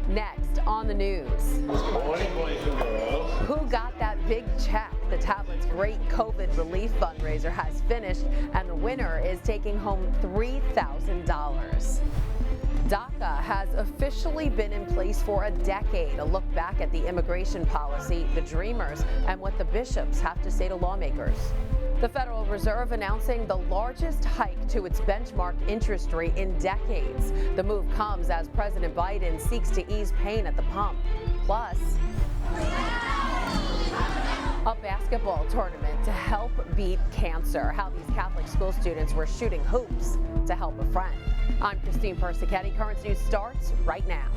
Next on the news. Good morning, boys and girls. Who got that big check? The Tablet's great COVID relief fundraiser has finished, and the winner is taking home $3,000. DACA has officially been in place for a decade. A look back at the immigration policy, the Dreamers, and what the bishops have to say to lawmakers. The Federal Reserve announcing the largest hike to its benchmark interest rate in decades. The move comes as President Biden seeks to ease pain at the pump. Plus, a basketball tournament to help beat cancer. How these Catholic school students were shooting hoops to help a friend. I'm Christine Persichetti. Current News starts right now.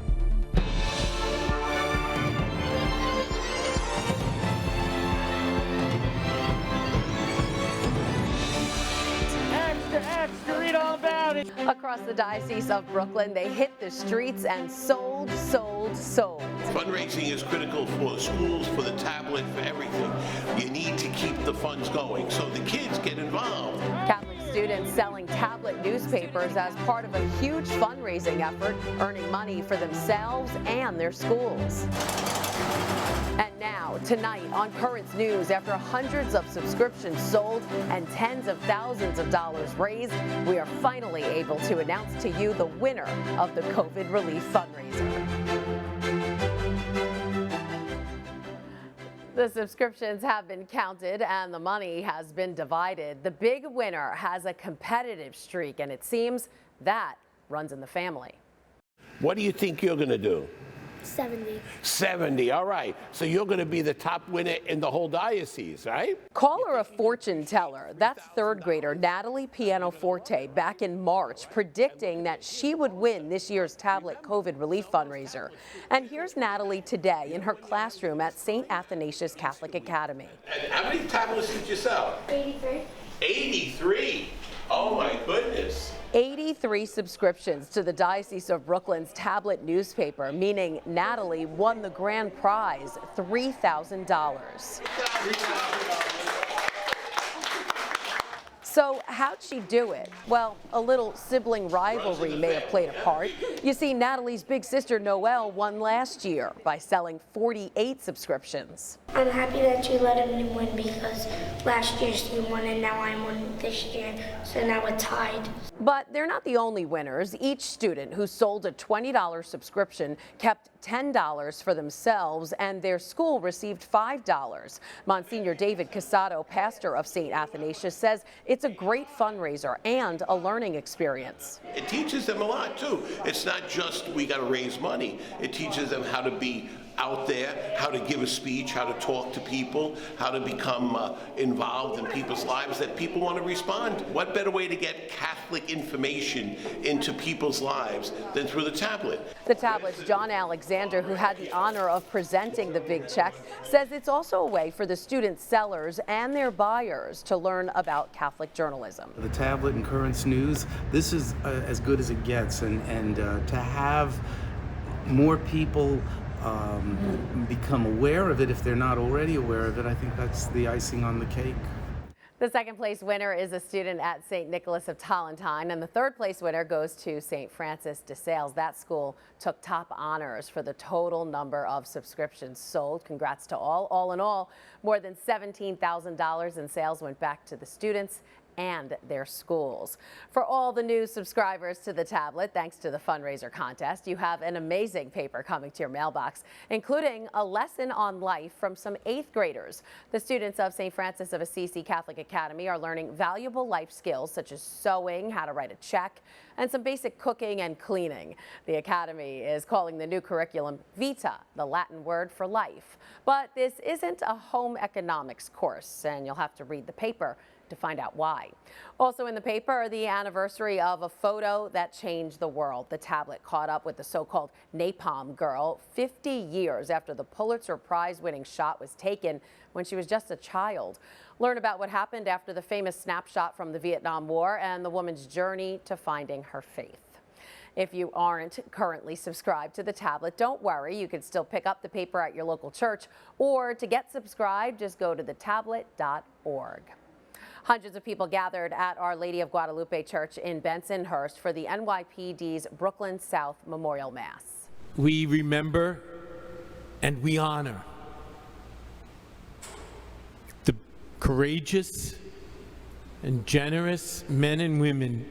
Extra, read all about it. Across the Diocese of Brooklyn, they hit the streets and sold. Fundraising is critical for schools, for the tablet, for everything. You need to keep the funds going so the kids get involved. Catholic students selling tablet newspapers as part of a huge fundraising effort, earning money for themselves and their schools. And now, tonight on Current News, after hundreds of subscriptions sold and tens of thousands of dollars raised, we are finally able to announce to you the winner of the COVID Relief Fundraiser. The subscriptions have been counted and the money has been divided. The big winner has a competitive streak, and it seems that runs in the family. What do you think you're going to do? 70. 70, all right. So you're going to be the top winner in the whole diocese, right? Call her a fortune teller. That's third grader Natalie Pianoforte back in March, predicting that she would win this year's Tablet COVID Relief Fundraiser. And here's Natalie today in her classroom at St. Athanasius Catholic Academy. And how many tablets did you sell? 83. 83? Oh my goodness. 83 subscriptions to the Diocese of Brooklyn's tablet newspaper, meaning Natalie won the grand prize, $3,000. So how'd she do it? Well, a little sibling rivalry may have played a part. You see, Natalie's big sister Noelle won last year by selling 48 subscriptions. I'm happy that you let him win because last year she won and now I won this year, so now we're tied. But they're not the only winners. Each student who sold a $20 subscription kept $10 for themselves, and their school received $5. Monsignor David Casado, pastor of St. Athanasius, says it's a great fundraiser and a learning experience. It teaches them a lot, too. It's not just we got to raise money. It teaches them how to be out there, how to give a speech, how to talk to people, how to become involved in people's lives, that people want to respond. What better way to get Catholic information into people's lives than through the tablet? The tablet's John Alexander, who had the honor of presenting the big check, says it's also a way for the student sellers and their buyers to learn about Catholic journalism. The tablet and Current News, this is as good as it gets, and to have more people become aware of it if they're not already aware of it, I think that's the icing on the cake. The second place winner is a student at St. Nicholas of Tolentine, and the third place winner goes to St. Francis de Sales. That school took top honors for the total number of subscriptions sold. Congrats to all. All in all, more than $17,000 in sales went back to the students and their schools. For all the new subscribers to the tablet, thanks to the fundraiser contest, you have an amazing paper coming to your mailbox, including a lesson on life from some 8th graders. The students of St. Francis of Assisi Catholic Academy are learning valuable life skills such as sewing, how to write a check, and some basic cooking and cleaning. The Academy is calling the new curriculum Vita, the Latin word for life. But this isn't a home economics course, and you'll have to read the paper to find out why. Also in the paper, the anniversary of a photo that changed the world. The tablet caught up with the so-called Napalm Girl 50 years after the Pulitzer Prize-winning shot was taken when she was just a child. Learn about what happened after the famous snapshot from the Vietnam War and the woman's journey to finding her faith. If you aren't currently subscribed to the tablet, don't worry. You can still pick up the paper at your local church, or to get subscribed, just go to thetablet.org. Hundreds of people gathered at Our Lady of Guadalupe Church in Bensonhurst for the NYPD's Brooklyn South Memorial Mass. we remember and we honor the courageous and generous men and women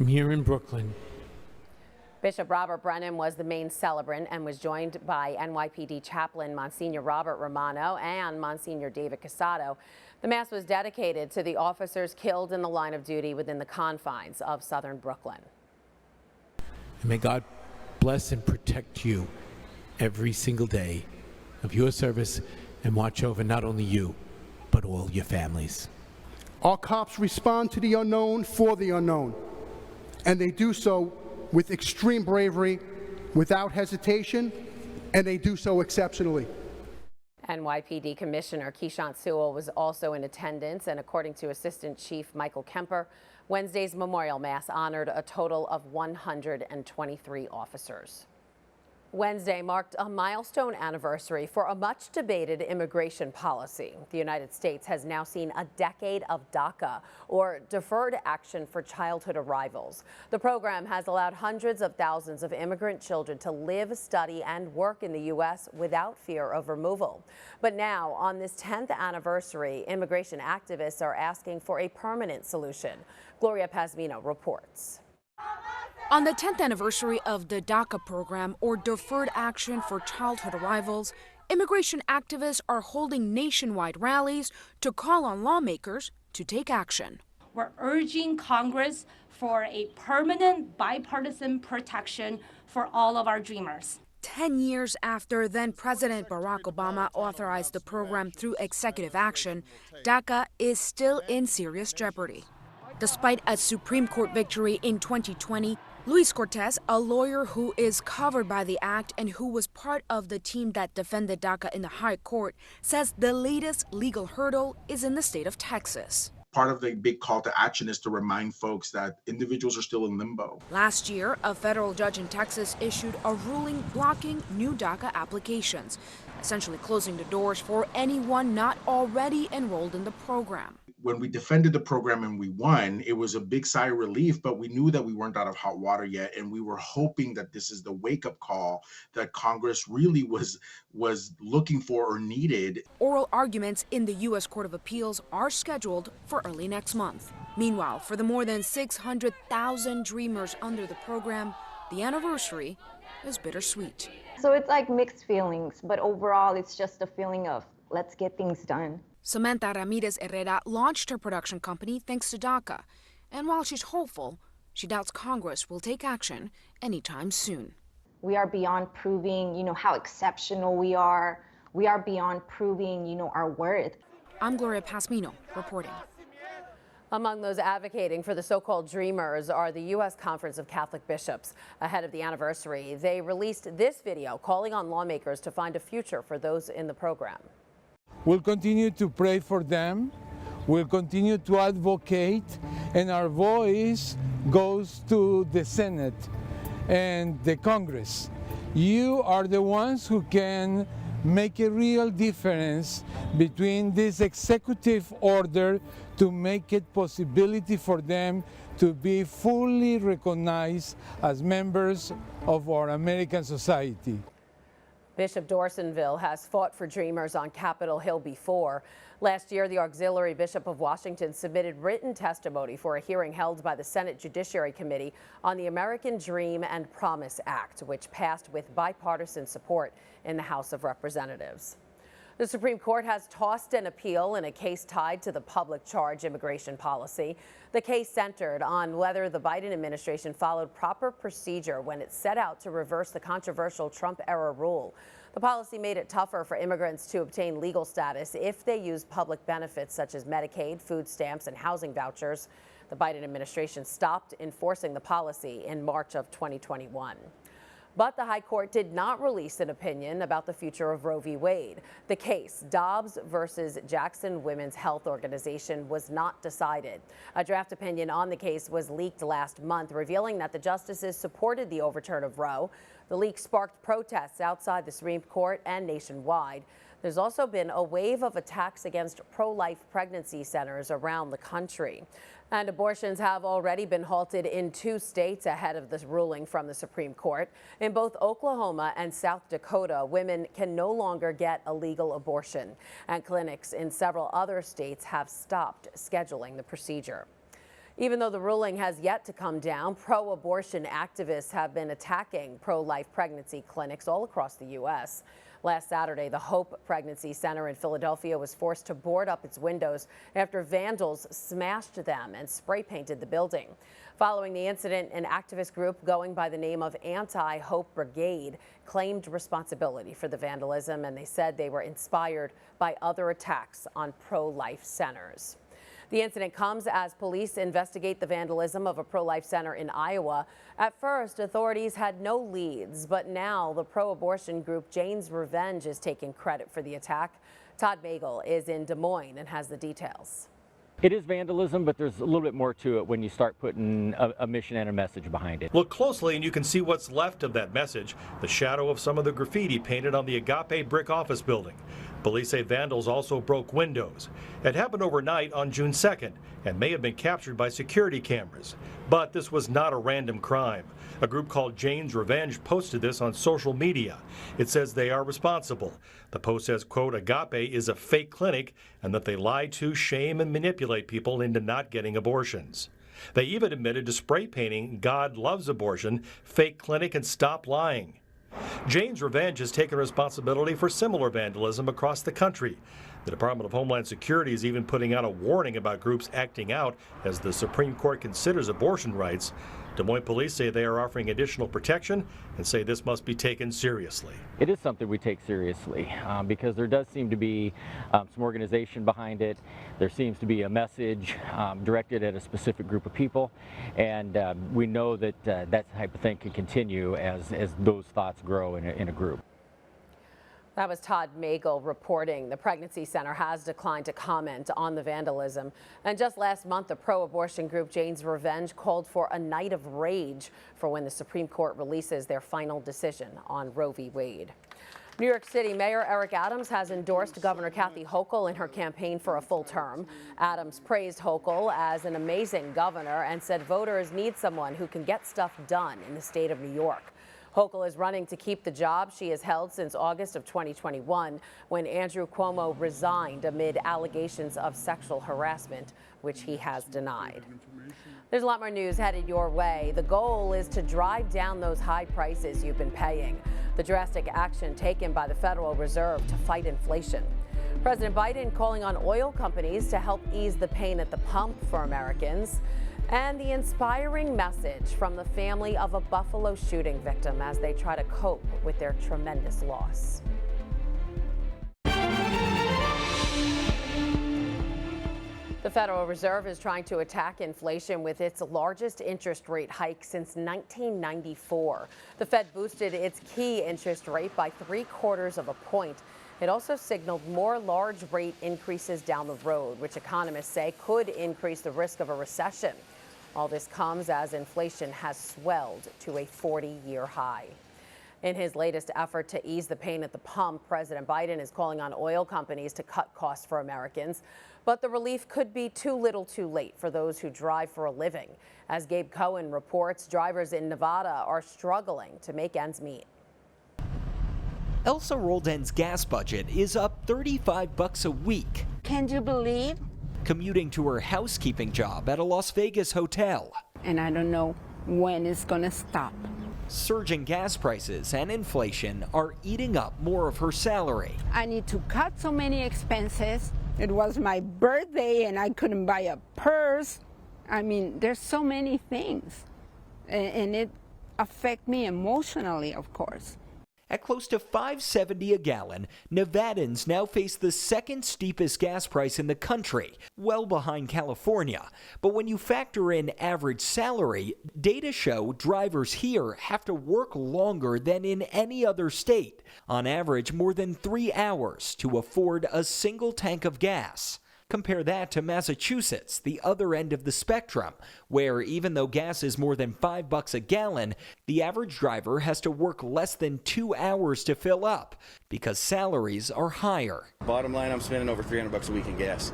here in Brooklyn. Bishop Robert Brennan was the main celebrant and was joined by NYPD chaplain Monsignor Robert Romano and Monsignor David Casado. The Mass was dedicated to the officers killed in the line of duty within the confines of southern Brooklyn. And may God bless and protect you every single day of your service and watch over not only you, but all your families. Our cops respond to the unknown for the unknown, and they do so with extreme bravery, without hesitation, and they do so exceptionally. NYPD Commissioner Keishant Sewell was also in attendance, and according to Assistant Chief Michael Kemper, Wednesday's Memorial Mass honored a total of 123 officers. Wednesday marked a milestone anniversary for a much-debated immigration policy. The United States has now seen a decade of DACA, or Deferred Action for Childhood Arrivals. The program has allowed hundreds of thousands of immigrant children to live, study, and work in the U.S. without fear of removal. But now, on this 10th anniversary, immigration activists are asking for a permanent solution. Gloria Pazmino reports. On the 10th anniversary of the DACA program, or Deferred Action for Childhood Arrivals, immigration activists are holding nationwide rallies to call on lawmakers to take action. We're urging Congress for a permanent bipartisan protection for all of our dreamers. 10 years after then President Barack Obama authorized the program through executive action, DACA is still in serious jeopardy. Despite a Supreme Court victory in 2020, Luis Cortez, a lawyer who is covered by the act and who was part of the team that defended DACA in the high court, says the latest legal hurdle is in the state of Texas. Part of the big call to action is to remind folks that individuals are still in limbo. Last year, a federal judge in Texas issued a ruling blocking new DACA applications, essentially closing the doors for anyone not already enrolled in the program. When we defended the program and we won, it was a big sigh of relief, but we knew that we weren't out of hot water yet, and we were hoping that this is the wake-up call that Congress really was looking for or needed. Oral arguments in the U.S. Court of Appeals are scheduled for early next month. Meanwhile, for the more than 600,000 dreamers under the program, the anniversary is bittersweet. So it's like mixed feelings, but overall it's just a feeling of let's get things done. Samantha Ramirez Herrera launched her production company thanks to DACA. And while she's hopeful, she doubts Congress will take action anytime soon. We are beyond proving, how exceptional we are. We are beyond proving, our worth. I'm Gloria Pazmino reporting. Among those advocating for the so-called dreamers are the U.S. Conference of Catholic Bishops. Ahead of the anniversary, they released this video calling on lawmakers to find a future for those in the program. We'll continue to pray for them. We'll continue to advocate, and our voice goes to the Senate and the Congress. You are the ones who can make a real difference between this executive order to make it possibility for them to be fully recognized as members of our American society. Bishop Dorsenville has fought for dreamers on Capitol Hill before. Last year, the Auxiliary Bishop of Washington submitted written testimony for a hearing held by the Senate Judiciary Committee on the American Dream and Promise Act, which passed with bipartisan support in the House of Representatives. The Supreme Court has tossed an appeal in a case tied to the public charge immigration policy. The case centered on whether the Biden administration followed proper procedure when it set out to reverse the controversial Trump-era rule. The policy made it tougher for immigrants to obtain legal status if they use public benefits such as Medicaid, food stamps, and housing vouchers. The Biden administration stopped enforcing the policy in March of 2021. But the High Court did not release an opinion about the future of Roe v. Wade. The case, Dobbs versus Jackson Women's Health Organization, was not decided. A draft opinion on the case was leaked last month, revealing that the justices supported the overturn of Roe. The leak sparked protests outside the Supreme Court and nationwide. There's also been a wave of attacks against pro-life pregnancy centers around the country. And abortions have already been halted in 2 states ahead of this ruling from the Supreme Court. In both Oklahoma and South Dakota, women can no longer get a legal abortion, and clinics in several other states have stopped scheduling the procedure. Even though the ruling has yet to come down, pro-abortion activists have been attacking pro-life pregnancy clinics all across the U.S. Last Saturday, the Hope Pregnancy Center in Philadelphia was forced to board up its windows after vandals smashed them and spray painted the building. Following the incident, an activist group going by the name of Anti-Hope Brigade claimed responsibility for the vandalism, and they said they were inspired by other attacks on pro-life centers. The incident comes as police investigate the vandalism of a pro-life center in Iowa. At first, authorities had no leads, but now the pro-abortion group Jane's Revenge is taking credit for the attack. Todd Magel is in Des Moines and has the details. It is vandalism, but there's a little bit more to it when you start putting a mission and a message behind it. Look closely and you can see what's left of that message, the shadow of some of the graffiti painted on the Agape brick office building. Police say vandals also broke windows. It happened overnight on June 2nd and may have been captured by security cameras. But this was not a random crime. A group called Jane's Revenge posted this on social media. It says they are responsible. The post says, quote, Agape is a fake clinic and that they lie to, shame, and manipulate people into not getting abortions. They even admitted to spray painting God Loves Abortion, fake clinic, and Stop Lying. Jane's Revenge has taken responsibility for similar vandalism across the country. The Department of Homeland Security is even putting out a warning about groups acting out as the Supreme Court considers abortion rights. Des Moines police say they are offering additional protection and say this must be taken seriously. It is something we take seriously because there does seem to be some organization behind it. There seems to be a message directed at a specific group of people, and we know that that type of thing can continue as those thoughts grow in a group. That was Todd Magel reporting. The pregnancy center has declined to comment on the vandalism. And just last month, the pro-abortion group Jane's Revenge called for a night of rage for when the Supreme Court releases their final decision on Roe v. Wade. New York City Mayor Eric Adams has endorsed Governor Kathy Hokel in her campaign for a full term. Adams praised Hokel as an amazing governor and said voters need someone who can get stuff done in the state of New York. Hokel is running to keep the job she has held since August of 2021, when Andrew Cuomo resigned amid allegations of sexual harassment, which he has denied. There's a lot more news headed your way. The goal is to drive down those high prices you've been paying. The drastic action taken by the Federal Reserve to fight inflation. President Biden calling on oil companies to help ease the pain at the pump for Americans. And the inspiring message from the family of a Buffalo shooting victim as they try to cope with their tremendous loss. The Federal Reserve is trying to attack inflation with its largest interest rate hike since 1994. The Fed boosted its key interest rate by 3/4 of a point. It also signaled more large rate increases down the road, which economists say could increase the risk of a recession. All this comes as inflation has swelled to a 40-year high. In his latest effort to ease the pain at the pump, President Biden is calling on oil companies to cut costs for Americans. But the relief could be too little too late for those who drive for a living. As Gabe Cohen reports, drivers in Nevada are struggling to make ends meet. Elsa Roldan's gas budget is up $35 a week. Can you believe? Commuting to her housekeeping job at a Las Vegas hotel. And I don't know when it's gonna stop. Surging gas prices and inflation are eating up more of her salary. I need to cut so many expenses. It was my birthday and I couldn't buy a purse. I mean, there's so many things. And it affects me emotionally, of course. At close to $5.70 a gallon, Nevadans now face the second steepest gas price in the country, well behind California. But when you factor in average salary, data show drivers here have to work longer than in any other state, on average more than 3 hours to afford a single tank of gas. Compare that to Massachusetts, the other end of the spectrum, where even though gas is more than $5 a gallon, the average driver has to work less than 2 hours to fill up because salaries are higher. Bottom line, I'm spending over $300 a week in gas.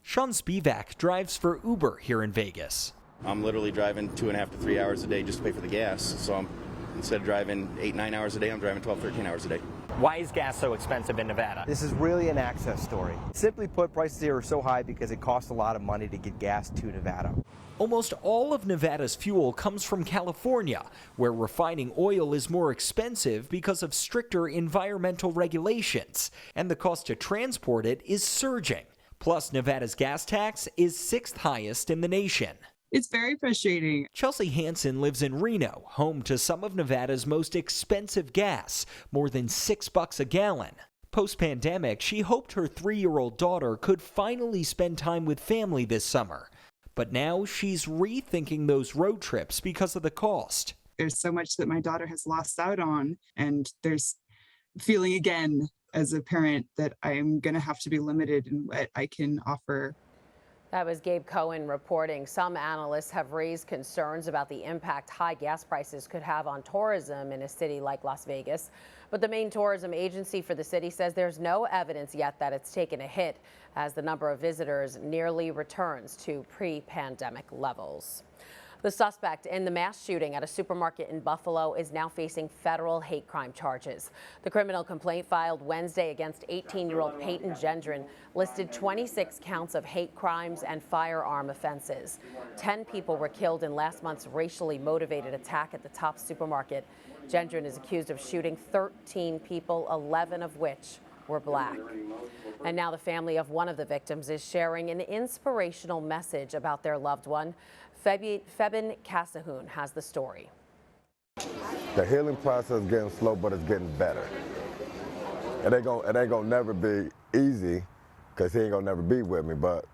Sean Spivak drives for Uber here in Vegas. I'm literally driving 2.5 to 3 hours a day just to pay for the gas. So instead of driving 8-9 hours a day, I'm driving 12-13 hours a day. Why is gas so expensive in Nevada? This is really an access story. Simply put, prices here are so high because it costs a lot of money to get gas to Nevada. Almost all of Nevada's fuel comes from California, where refining oil is more expensive because of stricter environmental regulations, and the cost to transport it is surging. Plus, Nevada's gas tax is 6th highest in the nation. It's very frustrating. Chelsea Hansen lives in Reno, home to some of Nevada's most expensive gas, more than $6 a gallon. Post-pandemic, she hoped her 3-year-old daughter could finally spend time with family this summer. But now she's rethinking those road trips because of the cost. There's so much that my daughter has lost out on, and there's feeling again as a parent that I'm going to have to be limited in what I can offer. That was Gabe Cohen reporting. Some analysts have raised concerns about the impact high gas prices could have on tourism in a city like Las Vegas. But the main tourism agency for the city says there's no evidence yet that it's taken a hit as the number of visitors nearly returns to pre-pandemic levels. The suspect in the mass shooting at a supermarket in Buffalo is now facing federal hate crime charges. The criminal complaint filed Wednesday against 18-year-old Peyton Gendron listed 26 counts of hate crimes and firearm offenses. 10 people were killed in last month's racially motivated attack at the Top supermarket. Gendron is accused of shooting 13 people, 11 of which were black. And now the family of one of the victims is sharing an inspirational message about their loved one. Febin Casahoon has the story. The healing process is getting slow, but it's getting better. It ain't gonna never be easy, because he ain't gonna never be with me, but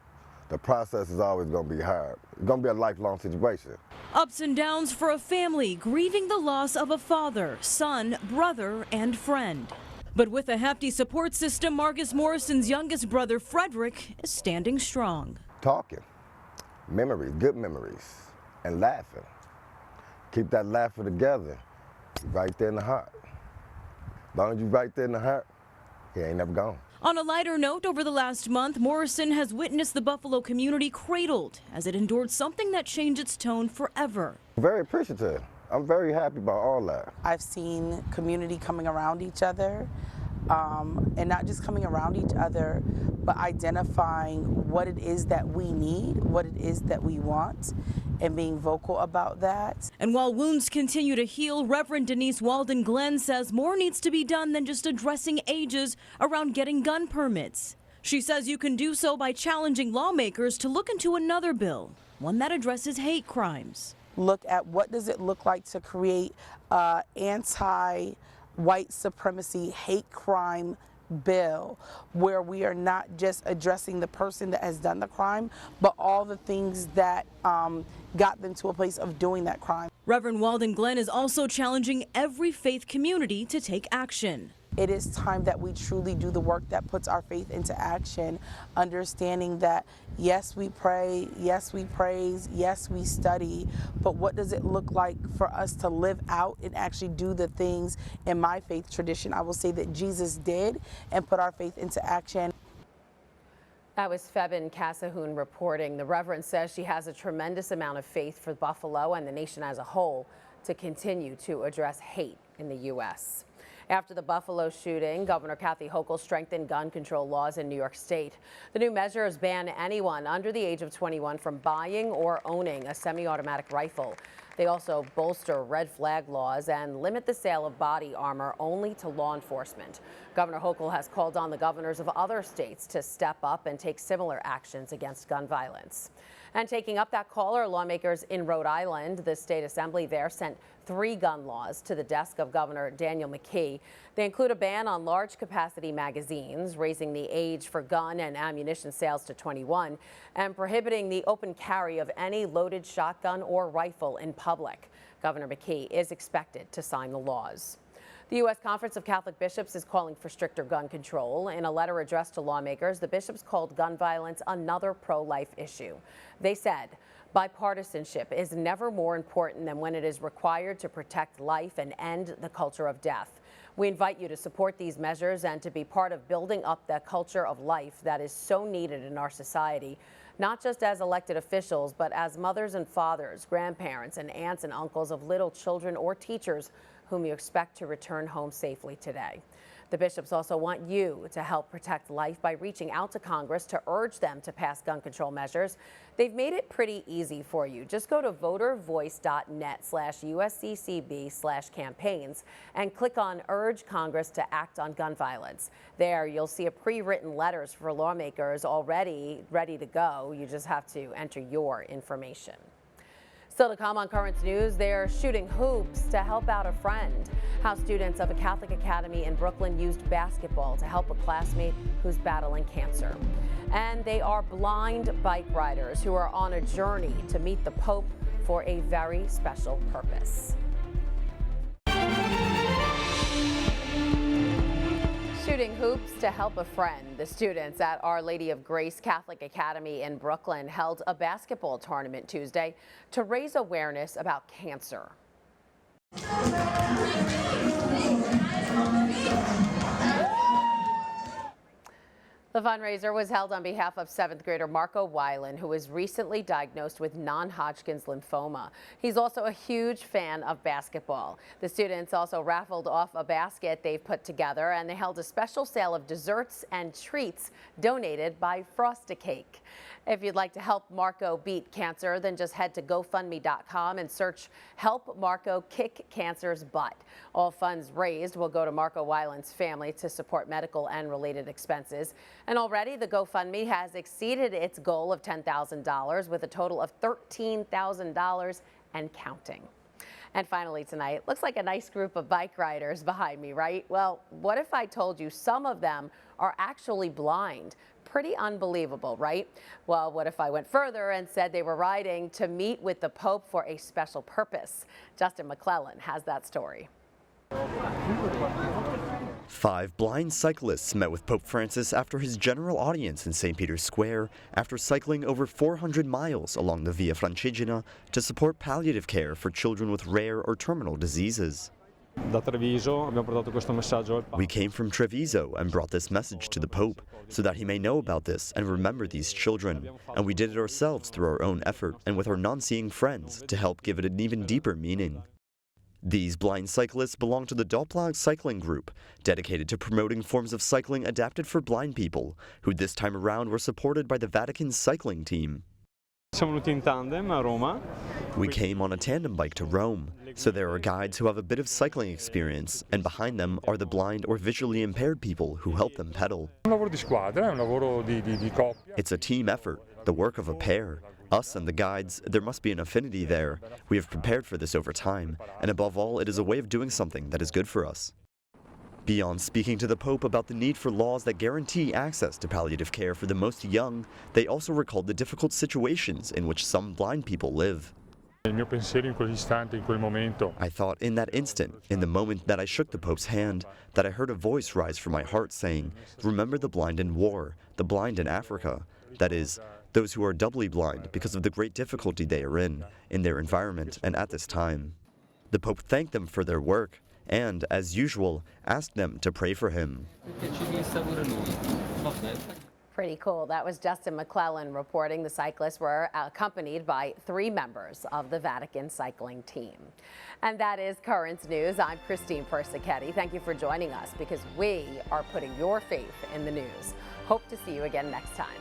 the process is always gonna be hard. It's gonna be a lifelong situation. Ups and downs for a family grieving the loss of a father, son, brother, and friend. But with a hefty support system, Marcus Morrison's youngest brother, Frederick, is standing strong. Talking. Memories, good memories, and laughing. Keep that laughter together, right there in the heart. As long as you're right there in the heart, he ain't never gone. On a lighter note, over the last month, Morrison has witnessed the Buffalo community cradled as it endured something that changed its tone forever. Very appreciative. I'm very happy about all that. I've seen community coming around each other, and not just coming around each other, but identifying what it is that we need, what it is that we want, and being vocal about that. And while wounds continue to heal, Reverend Denise Walden Glenn says more needs to be done than just addressing ages around getting gun permits. She says you can do so by challenging lawmakers to look into another bill, one that addresses hate crimes. Look at what does it look like to create anti-white supremacy hate crime bill, where we are not just addressing the person that has done the crime, but all the things that got them to a place of doing that crime. Reverend Walden Glenn is also challenging every faith community to take action. It is time that we truly do the work that puts our faith into action, understanding that yes, we pray, yes, we praise, yes, we study, but what does it look like for us to live out and actually do the things in my faith tradition? I will say that Jesus did, and put our faith into action. That was Febin Casahoon reporting. The Reverend says she has a tremendous amount of faith for Buffalo and the nation as a whole to continue to address hate in the U.S. After the Buffalo shooting, Governor Kathy Hokel strengthened gun control laws in New York State. The new measures ban anyone under the age of 21 from buying or owning a semi-automatic rifle. They also bolster red flag laws and limit the sale of body armor only to law enforcement. Governor Hokel has called on the governors of other states to step up and take similar actions against gun violence. And taking up that call are lawmakers in Rhode Island. The state assembly there sent 3 gun laws to the desk of Governor Daniel McKee. They include a ban on large capacity magazines, raising the age for gun and ammunition sales to 21, and prohibiting the open carry of any loaded shotgun or rifle in public. Governor McKee is expected to sign the laws. The U.S. Conference of Catholic Bishops is calling for stricter gun control. In a letter addressed to lawmakers, the bishops called gun violence another pro-life issue. They said, bipartisanship is never more important than when it is required to protect life and end the culture of death. We invite you to support these measures and to be part of building up the culture of life that is so needed in our society, not just as elected officials, but as mothers and fathers, grandparents, and aunts and uncles of little children or teachers whom you expect to return home safely today. The bishops also want you to help protect life by reaching out to Congress to urge them to pass gun control measures. They've made it pretty easy for you. Just go to votervoice.net/USCCB/campaigns and click on Urge Congress to Act on Gun Violence. There you'll see a pre-written letters for lawmakers already ready to go. You just have to enter your information. Still to come on Currents News, they're shooting hoops to help out a friend. How students of a Catholic academy in Brooklyn used basketball to help a classmate who's battling cancer. And they are blind bike riders who are on a journey to meet the Pope for a very special purpose. Shooting hoops to help a friend. The students at Our Lady of Grace Catholic Academy in Brooklyn held a basketball tournament Tuesday to raise awareness about cancer. The fundraiser was held on behalf of 7th grader Marco Weiland, who was recently diagnosed with non-Hodgkin's lymphoma. He's also a huge fan of basketball. The students also raffled off a basket they've put together, and they held a special sale of desserts and treats donated by Frosty-Cake. If you'd like to help Marco beat cancer, then just head to GoFundMe.com and search Help Marco Kick Cancer's Butt. All funds raised will go to Marco Weiland's family to support medical and related expenses. And already the GoFundMe has exceeded its goal of $10,000 with a total of $13,000 and counting. And finally tonight, looks like a nice group of bike riders behind me, right? Well, what if I told you some of them are actually blind? Pretty unbelievable, right? Well, what if I went further and said they were riding to meet with the Pope for a special purpose? Justin McClellan has that story. 5 blind cyclists met with Pope Francis after his general audience in St. Peter's Square after cycling over 400 miles along the Via Francigena to support palliative care for children with rare or terminal diseases. We came from Treviso and brought this message to the Pope so that he may know about this and remember these children. And we did it ourselves through our own effort and with our non-seeing friends to help give it an even deeper meaning. These blind cyclists belong to the Dopplag cycling group, dedicated to promoting forms of cycling adapted for blind people, who this time around were supported by the Vatican's cycling team. We came on a tandem bike to Rome, so there are guides who have a bit of cycling experience, and behind them are the blind or visually impaired people who help them pedal. It's a team effort, the work of a pair. Us and the guides, there must be an affinity there. We have prepared for this over time, and above all, it is a way of doing something that is good for us. Beyond speaking to the Pope about the need for laws that guarantee access to palliative care for the most young, they also recalled the difficult situations in which some blind people live. I thought in that instant, in the moment that I shook the Pope's hand, that I heard a voice rise from my heart saying, "Remember the blind in war, the blind in Africa." That is, those who are doubly blind because of the great difficulty they are in their environment and at this time. The Pope thanked them for their work and, as usual, asked them to pray for him. Pretty cool. That was Justin McClellan reporting. The cyclists were accompanied by 3 members of the Vatican cycling team. And that is Currents News. I'm Christine Persichetti. Thank you for joining us because we are putting your faith in the news. Hope to see you again next time.